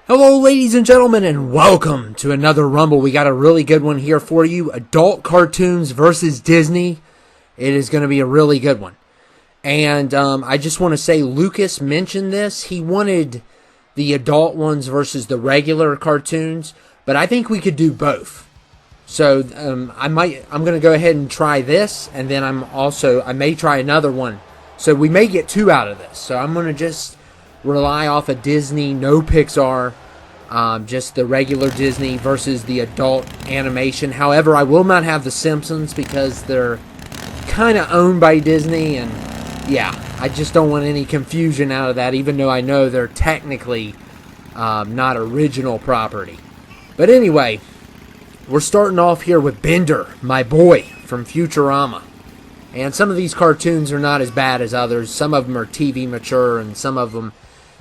Hello, ladies and gentlemen, and welcome to another Rumble. We got a really good one here for you. Adult cartoons versus Disney. It is going to be a really good one. And I just want to say, Lucas mentioned this. He wanted the adult ones versus the regular cartoons, but I think we could do both. So I'm going to go ahead and try this, and then I may try another one. So we may get two out of this. So I'm going to just rely off of Disney, no Pixar, just the regular Disney versus the adult animation. However, I will not have the Simpsons because they're kind of owned by Disney, and yeah, I just don't want any confusion out of that, even though I know they're technically not original property. But anyway, we're starting off here with Bender, my boy from Futurama. And some of these cartoons are not as bad as others. Some of them are TV mature, and some of them,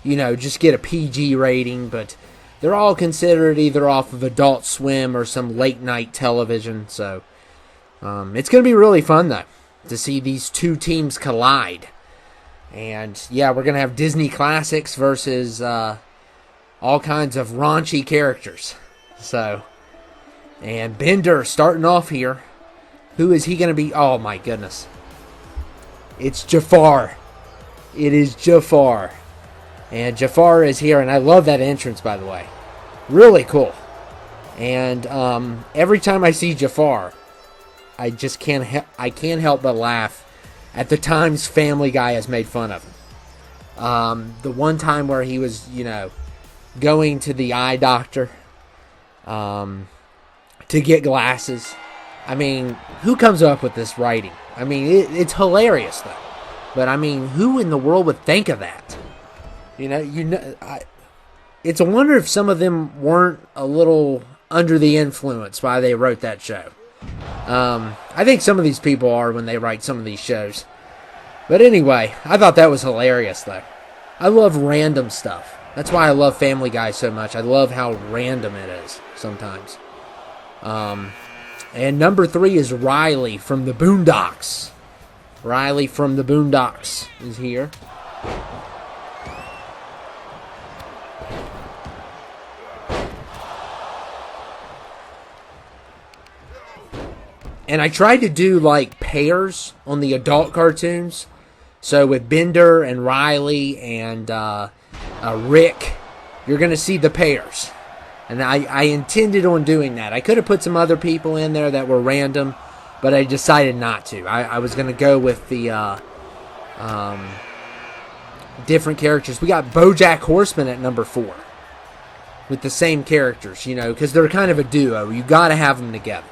just get a PG rating, but they're all considered either off of Adult Swim or some late night television. So it's going to be really fun, though, to see these two teams collide. And yeah, we're going to have Disney classics versus all kinds of raunchy characters. So, and Bender starting off here. Who is he going to be? Oh my goodness. It's Jafar. It is Jafar. And Jafar is here, and I love that entrance, by the way. Really cool. And every time I see Jafar, I just can't help but laugh at the times Family Guy has made fun of him. The one time where he was, going to the eye doctor to get glasses. I mean, who comes up with this writing? I mean, it's hilarious, though. But, I mean, who in the world would think of that? It's a wonder if some of them weren't a little under the influence while they wrote that show. I think some of these people are when they write some of these shows. But anyway, I thought that was hilarious, though. I love random stuff. That's why I love Family Guy so much. I love how random it is sometimes. And number 3 is Riley from the Boondocks. Riley from the Boondocks is here. And I tried to do like pairs on the adult cartoons. So with Bender and Riley and Rick, you're going to see the pairs. And I intended on doing that. I could have put some other people in there that were random, but I decided not to. I was going to go with the different characters. We got BoJack Horseman at number 4 with the same characters, because they're kind of a duo. You got to have them together.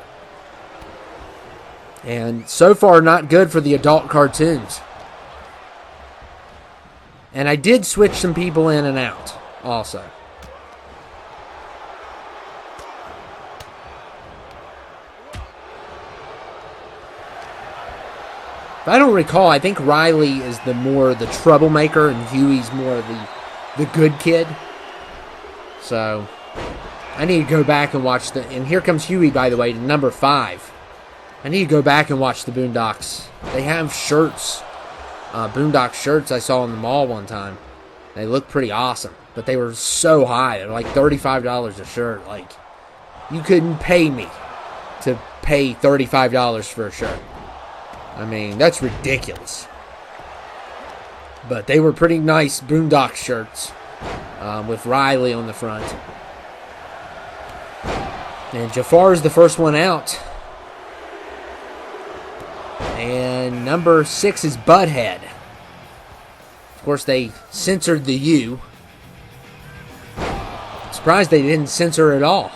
And so far, not good for the adult cartoons. And I did switch some people in and out also. If I don't recall, I think Riley is the troublemaker and Huey's more the good kid. So I need to go back and watch and here comes Huey, by the way, to number 5. I need to go back and watch the Boondocks. They have shirts, Boondock shirts I saw in the mall one time. They look pretty awesome, but they were so high. They're like $35 a shirt. Like, you couldn't pay me to pay $35 for a shirt. I mean, that's ridiculous. But they were pretty nice Boondock shirts with Riley on the front. And Jafar is the first one out. And number 6 is Butthead. Of course, they censored the U. Surprised they didn't censor it all.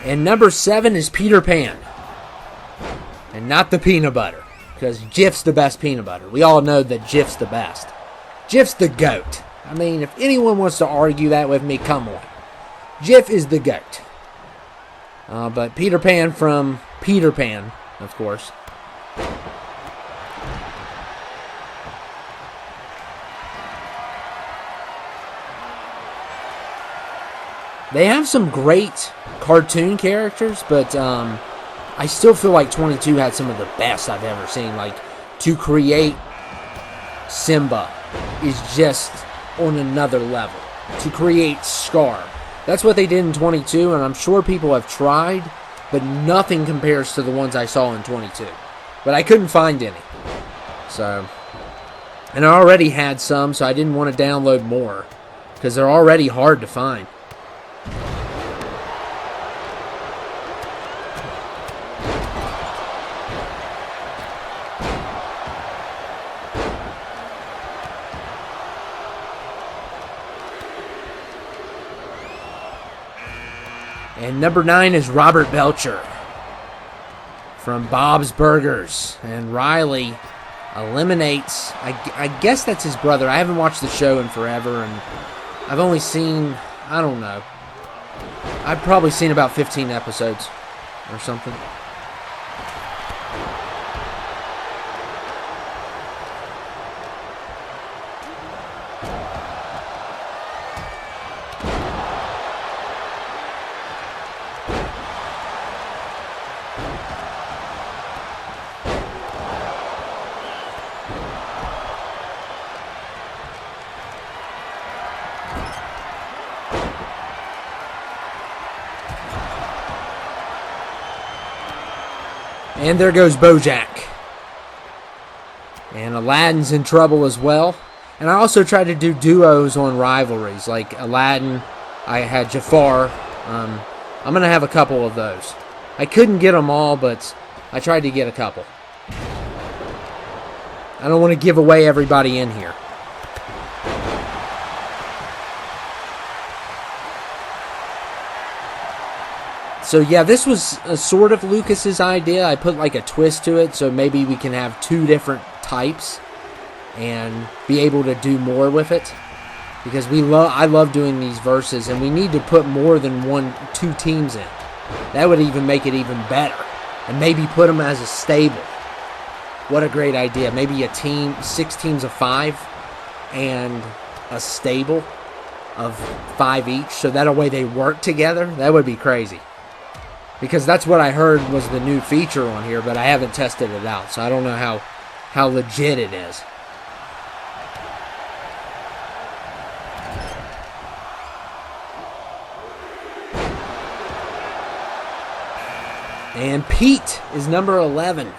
And number 7 is Peter Pan. And not the peanut butter. Because Jif's the best peanut butter. We all know that Jif's the best. Jif's the GOAT. I mean, if anyone wants to argue that with me, come on. Jif is the GOAT. But Peter Pan from Peter Pan, of course. They have some great cartoon characters, but I still feel like 22 had some of the best I've ever seen. Like, to create Simba is just on another level. To create Scar. That's what they did in 22, and I'm sure people have tried, but nothing compares to the ones I saw in 22. But I couldn't find any. So, and I already had some, so I didn't want to download more, because they're already hard to find. And number 9 is Robert Belcher from Bob's Burgers. And Riley eliminates, I guess that's his brother. I haven't watched the show in forever, and I've only seen, I don't know, I've probably seen about 15 episodes or something. And there goes Bojack. And Aladdin's in trouble as well. And I also tried to do duos on rivalries. Like Aladdin, I had Jafar. I'm going to have a couple of those. I couldn't get them all, but I tried to get a couple. I don't want to give away everybody in here. So yeah, this was sort of Lucas's idea. I put like a twist to it, so maybe we can have 2 different types and be able to do more with it. Because I love doing these verses, and we need to put more than 2 teams in. That would even make it even better. And maybe put them as a stable. What a great idea. Maybe a team, 6 teams of 5, and a stable of 5 each. So that way they work together. That would be crazy. Because that's what I heard was the new feature on here, but I haven't tested it out, so I don't know how legit it is. And Pete is number 11.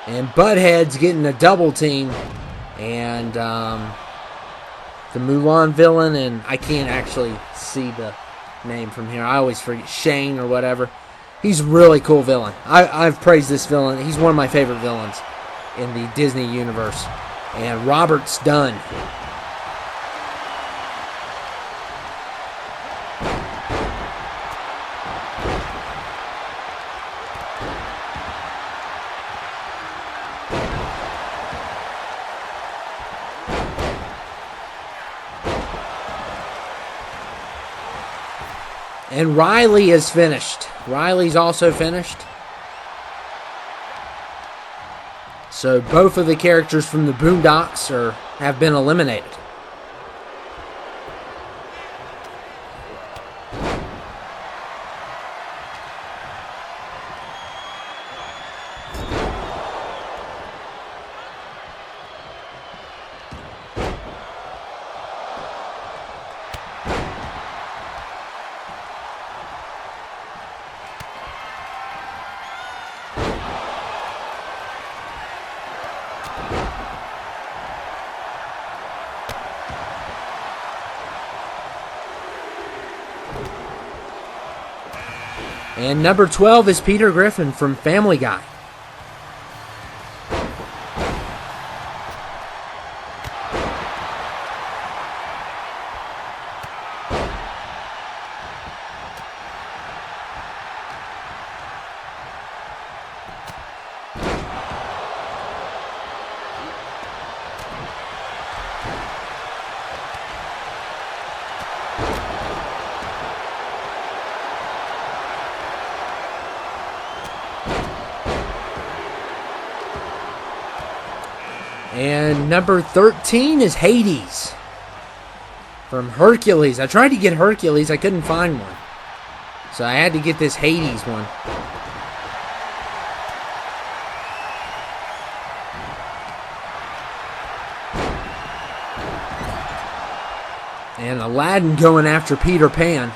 And Butthead's getting a double team. And the Mulan villain, and I can't actually see the name from here. I always forget. Shane or whatever. He's a really cool villain. I've praised this villain. He's one of my favorite villains in the Disney universe. And Robert's done. And Riley is finished. Riley's also finished. So both of the characters from the Boondocks have been eliminated. And number 12 is Peter Griffin from Family Guy. And number 13 is Hades from Hercules. I tried to get Hercules. I couldn't find one. So I had to get this Hades one. And Aladdin going after Peter Pan.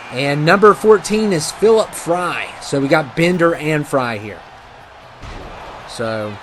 And number 14 is Philip Fry. So we got Bender and Fry here. So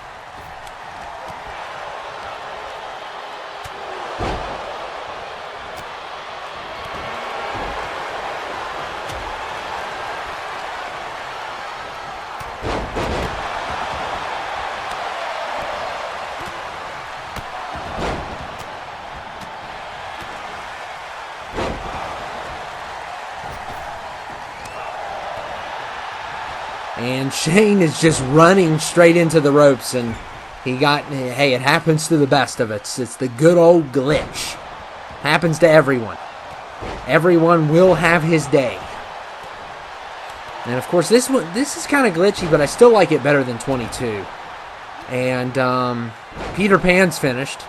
and Shane is just running straight into the ropes, and hey, it happens to the best of us. It's the good old glitch. Happens to everyone. Everyone will have his day. And of course, this is kind of glitchy, but I still like it better than 22. And Peter Pan's finished.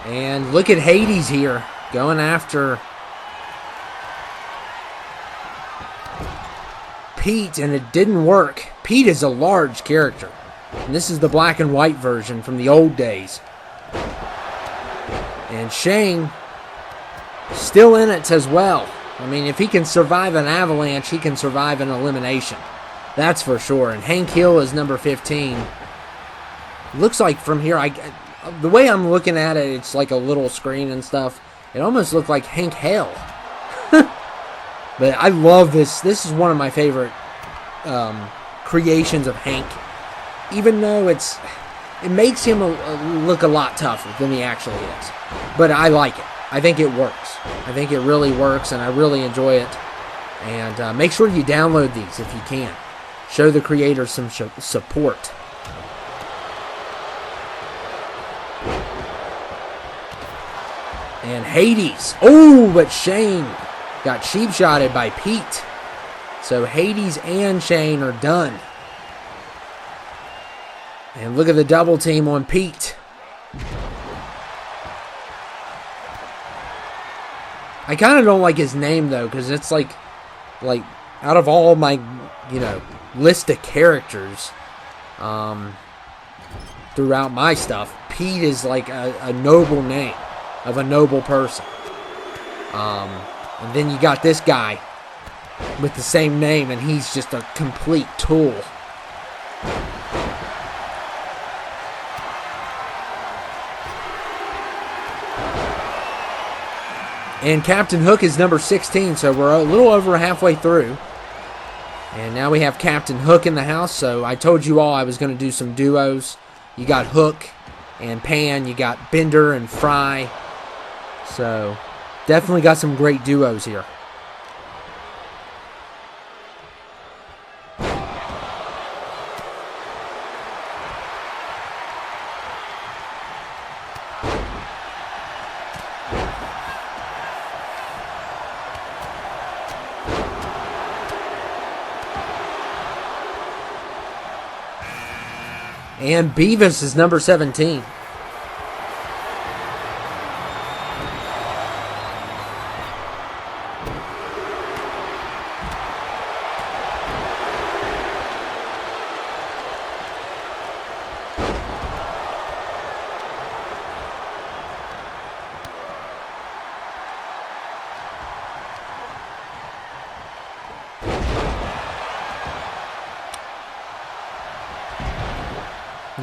And look at Hades here, going after Pete, and it didn't work. Pete is a large character, and this is the black and white version from the old days. And Shane still in it as well. I mean, if he can survive an avalanche, he can survive an elimination. That's for sure. And Hank Hill is number 15. Looks like from here, the way I'm looking at it, it's like a little screen and stuff. It almost looked like Hank Hill. But I love this. This is one of my favorite creations of Hank. Even though it makes him look a lot tougher than he actually is. But I like it. I think it works. I think it really works, and I really enjoy it. And make sure you download these if you can. Show the creators some support. And Hades. Oh, but Shane got cheap-shotted by Pete. So Hades and Shane are done. And look at the double team on Pete. I kind of don't like his name, though, because it's like out of all my, list of characters throughout my stuff, Pete is like a noble name of a noble person. And then you got this guy with the same name, and he's just a complete tool. And Captain Hook is number 16, so we're a little over halfway through. And now we have Captain Hook in the house, so I told you all I was going to do some duos. You got Hook and Pan, you got Bender and Fry. So, definitely got some great duos here. And Beavis is number 17.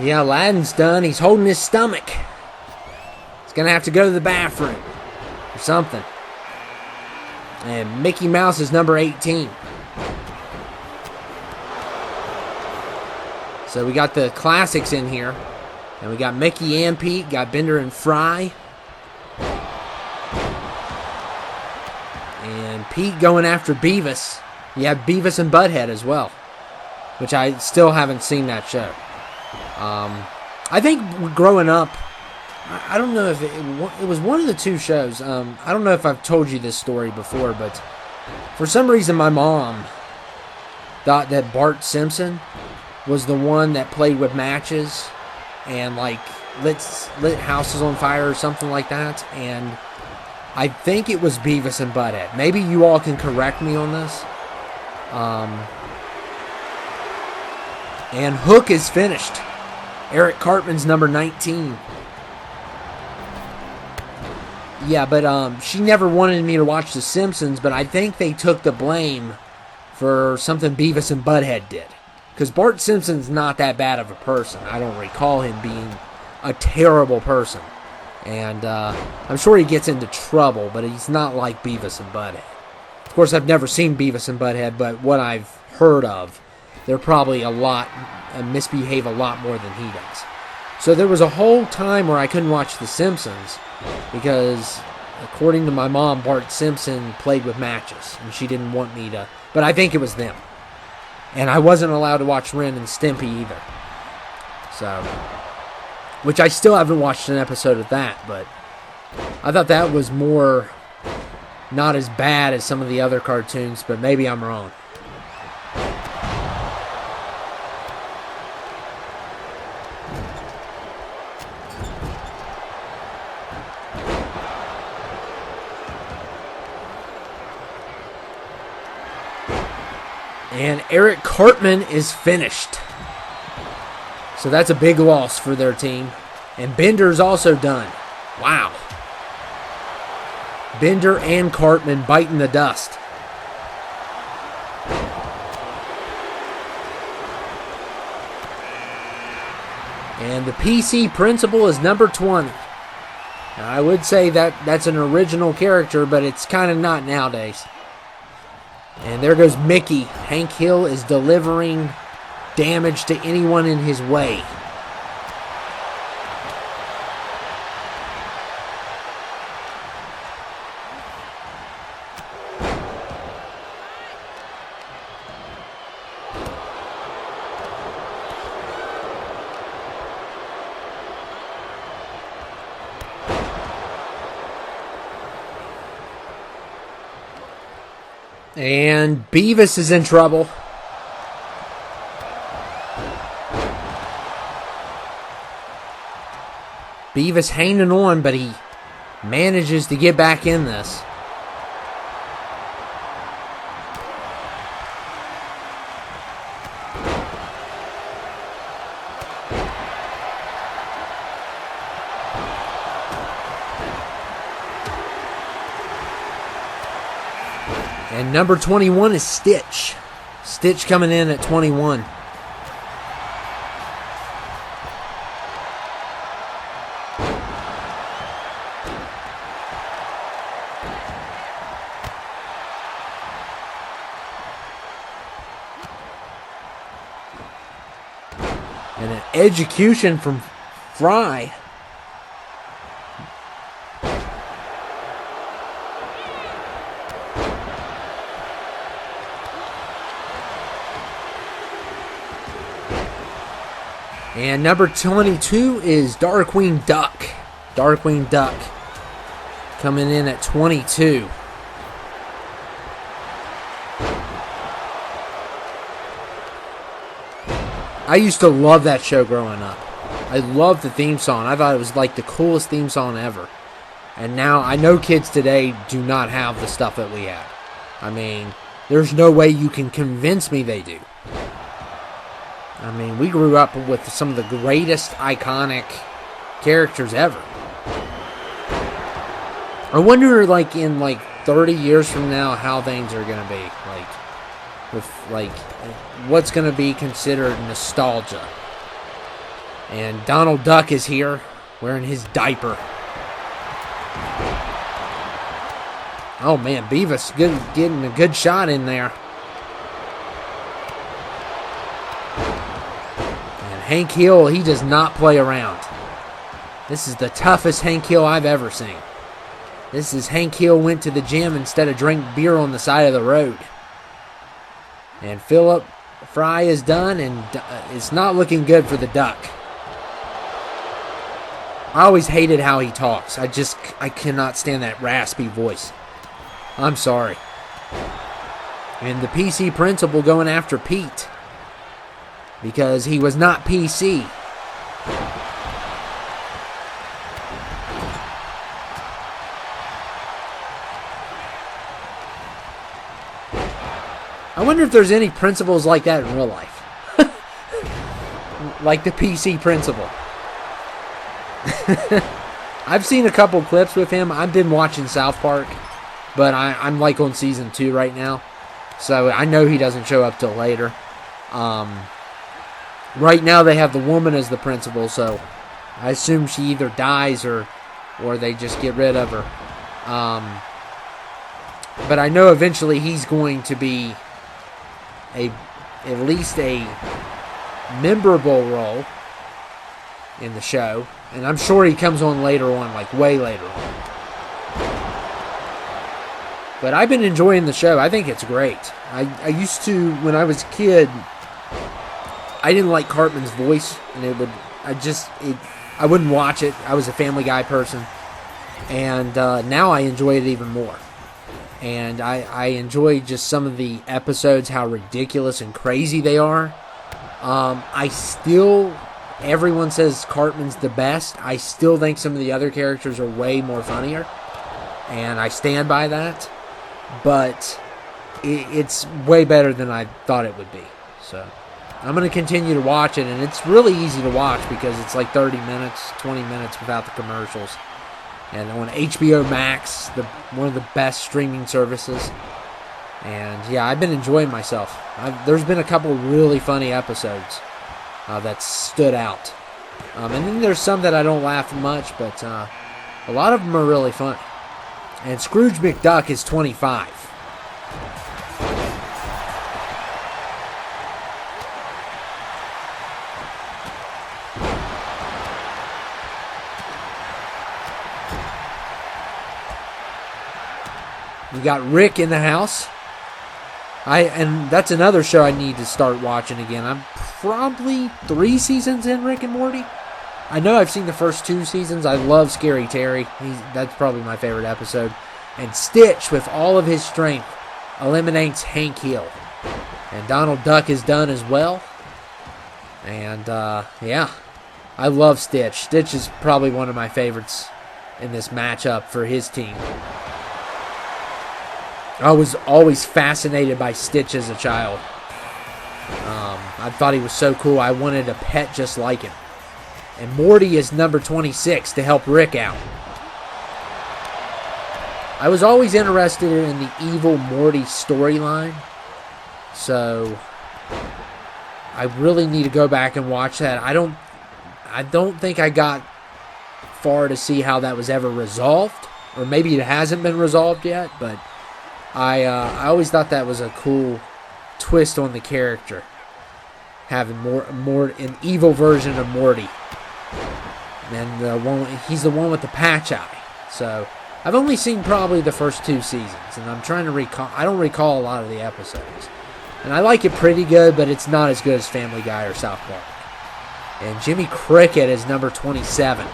Yeah, Aladdin's done. He's holding his stomach. He's going to have to go to the bathroom or something. And Mickey Mouse is number 18. So we got the classics in here. And we got Mickey and Pete, got Bender and Fry. And Pete going after Beavis. You have Beavis and Butthead as well, which I still haven't seen that show. I think growing up, I don't know if it was one of the two shows. I don't know if I've told you this story before, but for some reason my mom thought that Bart Simpson was the one that played with matches and like lit houses on fire or something like that. And I think it was Beavis and Butthead. Maybe you all can correct me on this. And Hook is finished. Eric Cartman's number 19. Yeah, but she never wanted me to watch The Simpsons, but I think they took the blame for something Beavis and Butthead did. Because Bart Simpson's not that bad of a person. I don't recall him being a terrible person. And I'm sure he gets into trouble, but he's not like Beavis and Butthead. Of course, I've never seen Beavis and Butthead, but what I've heard of, they're probably misbehave a lot more than he does. So there was a whole time where I couldn't watch The Simpsons because, according to my mom, Bart Simpson played with matches, and she didn't want me to. But I think it was them. And I wasn't allowed to watch Ren and Stimpy either. So, which I still haven't watched an episode of that, but I thought that was more not as bad as some of the other cartoons, but maybe I'm wrong. And Eric Cartman is finished. So that's a big loss for their team. And Bender's also done. Wow. Bender and Cartman biting the dust. And the PC principal is number 20. Now, I would say that's an original character, but it's kind of not nowadays. And there goes Mickey. Hank Hill is delivering damage to anyone in his way. And Beavis is in trouble. Beavis hanging on, but he manages to get back in this. And number 21 is Stitch. Stitch coming in at 21. And an execution from Fry. And number 22 is Darkwing Duck. Darkwing Duck coming in at 22. I used to love that show growing up. I loved the theme song. I thought it was like the coolest theme song ever. And now I know kids today do not have the stuff that we had. I mean, there's no way you can convince me they do. I mean, we grew up with some of the greatest iconic characters ever. I wonder, like, in, 30 years from now, how things are going to be. What's going to be considered nostalgia. And Donald Duck is here, wearing his diaper. Oh, man, Beavis getting a good shot in there. And Hank Hill, he does not play around. This is the toughest Hank Hill I've ever seen. This is Hank Hill went to the gym instead of drink beer on the side of the road. And Philip Fry is done, and it's not looking good for the Duck. I always hated how he talks. I cannot stand that raspy voice. I'm sorry. And the PC principal going after Pete because he was not PC. I wonder if there's any principals like that in real life. Like the PC principal. I've seen a couple clips with him. I've been watching South Park, but I'm like on season 2 right now. So I know he doesn't show up till later. Right now they have the woman as the principal, so I assume she either dies or they just get rid of her. But I know eventually he's going to be at least a memorable role in the show. And I'm sure he comes on later on, like way later on. But I've been enjoying the show. I think it's great. I used to, when I was a kid, I didn't like Cartman's voice, and I wouldn't watch it. I was a Family Guy person. And now I enjoy it even more. And I enjoy just some of the episodes, how ridiculous and crazy they are. Everyone says Cartman's the best. I still think some of the other characters are way more funnier. And I stand by that. But it's way better than I thought it would be. So I'm going to continue to watch it. And it's really easy to watch because it's like 30 minutes, 20 minutes without the commercials. And on HBO Max, one of the best streaming services. And yeah, I've been enjoying myself. There's been a couple really funny episodes that stood out. And then there's some that I don't laugh much, but a lot of them are really funny. And Scrooge McDuck is 25. We got Rick in the house. And that's another show I need to start watching again. I'm probably 3 seasons in Rick and Morty. I know I've seen the first 2 seasons. I love Scary Terry. That's probably my favorite episode. And Stitch, with all of his strength, eliminates Hank Hill. And Donald Duck is done as well. And, yeah. I love Stitch. Stitch is probably one of my favorites in this matchup for his team. I was always fascinated by Stitch as a child. I thought he was so cool. I wanted a pet just like him. And Morty is number 26 to help Rick out. I was always interested in the evil Morty storyline. So I really need to go back and watch that. I don't think I got far to see how that was ever resolved. Or maybe it hasn't been resolved yet, but I always thought that was a cool twist on the character, having an evil version of Morty, and he's the one with the patch eye. So I've only seen probably the first 2 seasons, and I'm trying to recall. I don't recall a lot of the episodes, and I like it pretty good, but it's not as good as Family Guy or South Park. And Jimmy Cricket is number 27.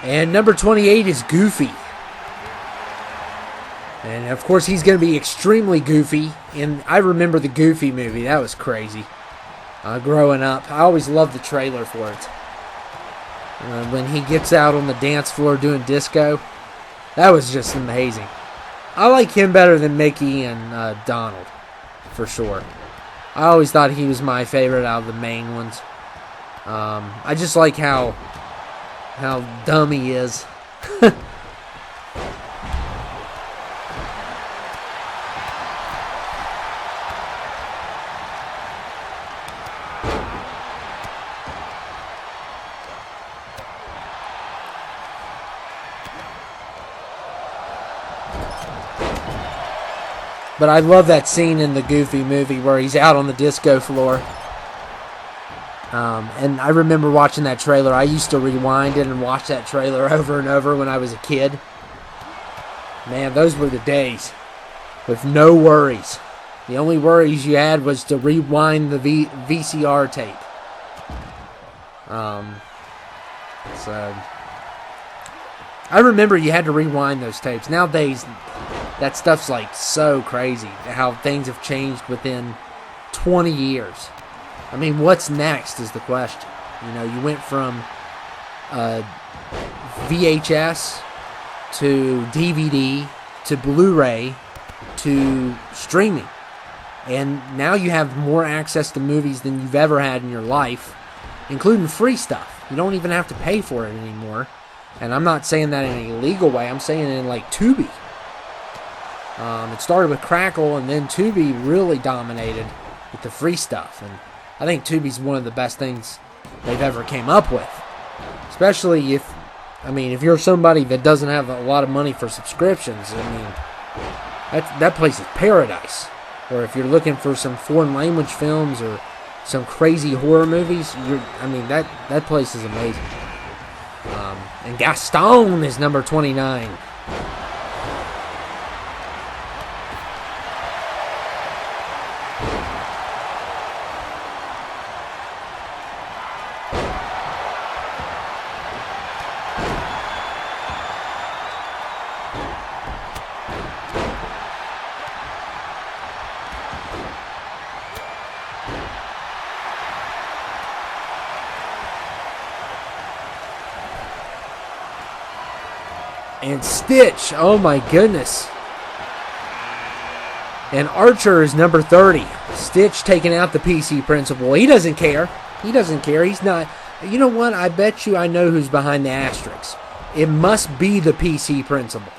And number 28 is Goofy. And of course he's going to be extremely goofy. And I remember the Goofy movie. That was crazy. Growing up. I always loved the trailer for it. When he gets out on the dance floor doing disco. That was just amazing. I like him better than Mickey and Donald. For sure. I always thought he was my favorite out of the main ones. I just like how dumb he is. But I love that scene in the Goofy movie where he's out on the disco floor. And I remember watching that trailer. I used to rewind it and watch that trailer over and over when I was a kid. Man, those were the days. With no worries. The only worries you had was to rewind the VCR tape. So I remember you had to rewind those tapes. Nowadays, that stuff's like so crazy. How things have changed within 20 years. I mean, what's next is the question. You know, you went from VHS to DVD to Blu-ray to streaming. And now you have more access to movies than you've ever had in your life, including free stuff. You don't even have to pay for it anymore. And I'm not saying that in an illegal way. I'm saying it in like Tubi. It started with Crackle, and then Tubi really dominated with the free stuff. And I think Tubi's one of the best things they've ever came up with. Especially if you're somebody that doesn't have a lot of money for subscriptions. I mean, that place is paradise. Or if you're looking for some foreign language films or some crazy horror movies, that place is amazing. And Gaston is number 29. And Stitch, oh my goodness. And Archer is number 30. Stitch taking out the PC principal. He doesn't care. He doesn't care. He's not. You know what? I bet you I know who's behind the asterisks. It must be the PC principal.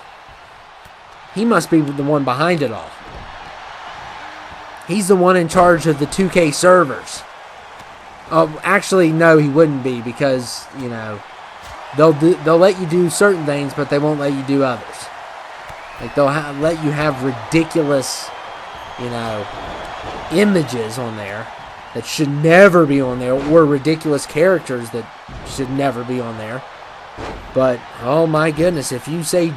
He must be the one behind it all. He's the one in charge of the 2K servers. Actually, no, he wouldn't be because, they'll let you do certain things, but they won't let you do others. Like they'll let you have ridiculous, images on there that should never be on there, or ridiculous characters that should never be on there. But oh my goodness, if you say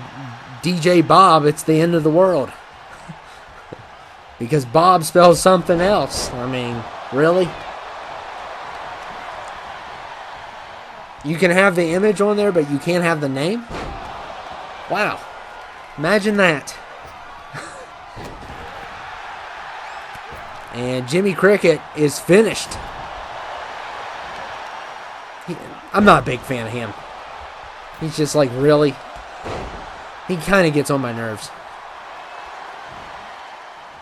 DJ Bob, it's the end of the world. Because Bob spells something else. I mean, really? You can have the image on there, but you can't have the name? Wow. Imagine that. And Jimmy Cricket is finished. I'm not a big fan of him. He's just like, really? He kind of gets on my nerves.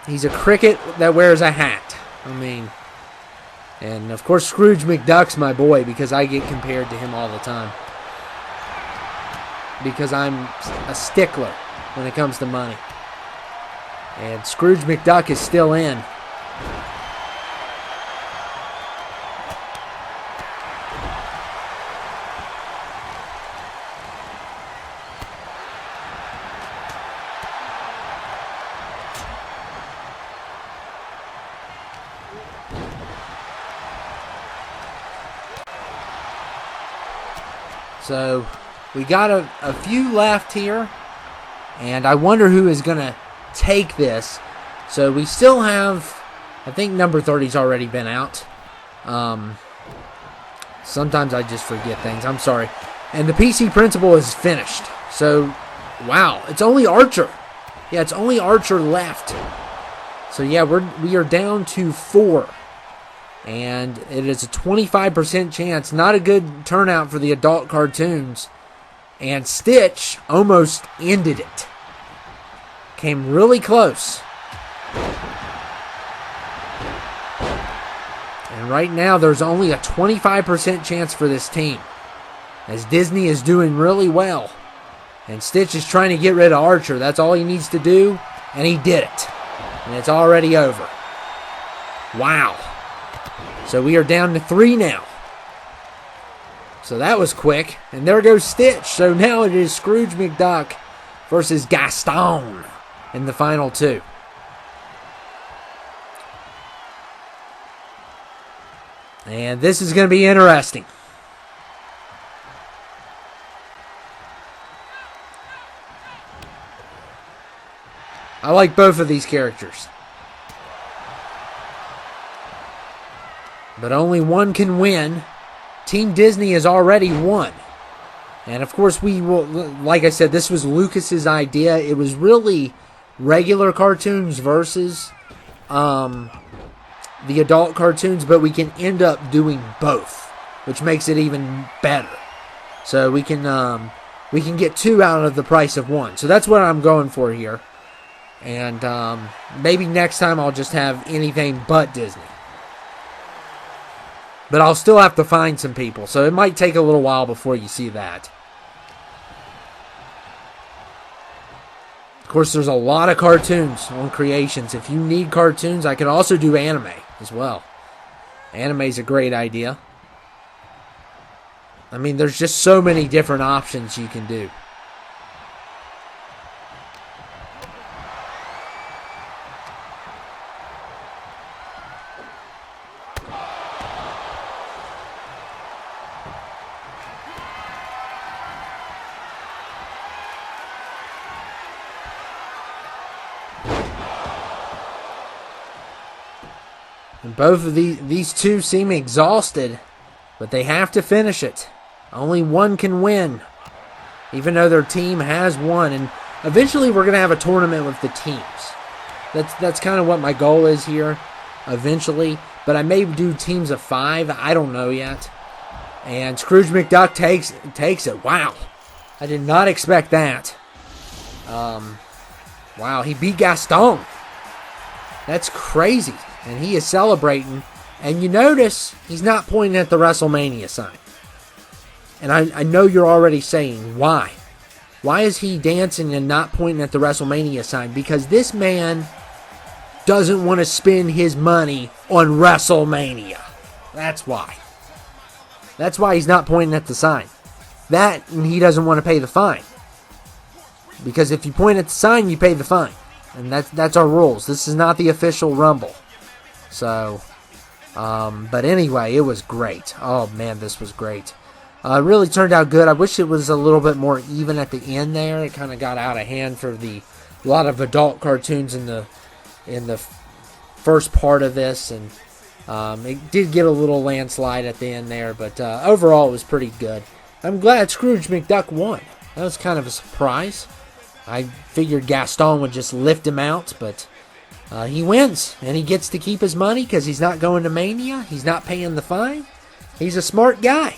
He's a cricket that wears a hat. And of course Scrooge McDuck's my boy because I get compared to him all the time. Because I'm a stickler when it comes to money. And Scrooge McDuck is still in. So we got a few left here, and I wonder who is going to take this. So we still have, I think number 30's already been out. Sometimes I just forget things. I'm sorry. And the PC principal is finished. So, wow, it's only Archer. Yeah, it's only Archer left. So yeah, we are down to 4. And it is a 25% chance. Not a good turnout for the adult cartoons. And Stitch almost ended it. Came really close. And right now there's only a 25% chance for this team, as Disney is doing really well. And Stitch is trying to get rid of Archer. That's all he needs to do. And he did it. And it's already over. Wow. So we are down to 3 now. So that was quick. And there goes Stitch. So now it is Scrooge McDuck versus Gaston in the final 2. And this is going to be interesting. I like both of these characters. But only one can win. Team Disney has already won. And of course we will, like I said, this was Lucas's idea. It was really regular cartoons versus the adult cartoons, but we can end up doing both, which makes it even better. So we can get 2 out of the price of 1. So that's what I'm going for here. And maybe next time I'll just have anything but Disney. But I'll still have to find some people, so it might take a little while before you see that. Of course, there's a lot of cartoons on Creations. If you need cartoons, I can also do anime as well. Anime is a great idea. I mean, there's just so many different options you can do. And both of these two seem exhausted, but they have to finish it. Only one can win, even though their team has won. And eventually we're going to have a tournament with the teams. That's kind of what my goal is here, eventually. But I may do teams of 5. I don't know yet. And Scrooge McDuck takes it. Wow. I did not expect that. Wow, he beat Gaston. That's crazy. And he is celebrating. And you notice he's not pointing at the WrestleMania sign. And I know you're already saying, why? Why is he dancing and not pointing at the WrestleMania sign? Because this man doesn't want to spend his money on WrestleMania. That's why. That's why he's not pointing at the sign. That, and he doesn't want to pay the fine. Because if you point at the sign, you pay the fine. And that's our rules. This is not the official Rumble. So, but anyway, it was great. Oh man, this was great. It really turned out good. I wish it was a little bit more even at the end there. It kind of got out of hand for a lot of adult cartoons in the first part of this, and it did get a little landslide at the end there. But overall, it was pretty good. I'm glad Scrooge McDuck won. That was kind of a surprise. I figured Gaston would just lift him out, but he wins, and he gets to keep his money because he's not going to Mania. He's not paying the fine. He's a smart guy.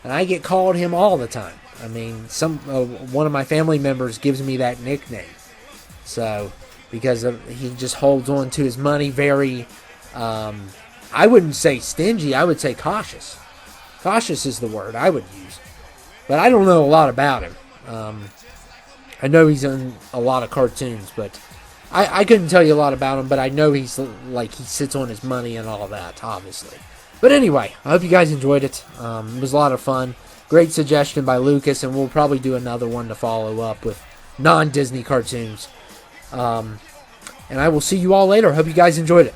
And I get called him all the time. I mean, one of my family members gives me that nickname. So, because he just holds on to his money very, I wouldn't say stingy, I would say cautious. Cautious is the word I would use. But I don't know a lot about him. I know he's in a lot of cartoons, but I couldn't tell you a lot about him, but I know he's like, he sits on his money and all that, obviously. But anyway, I hope you guys enjoyed it. It was a lot of fun. Great suggestion by Lucas, and we'll probably do another one to follow up with non-Disney cartoons. And I will see you all later. Hope you guys enjoyed it.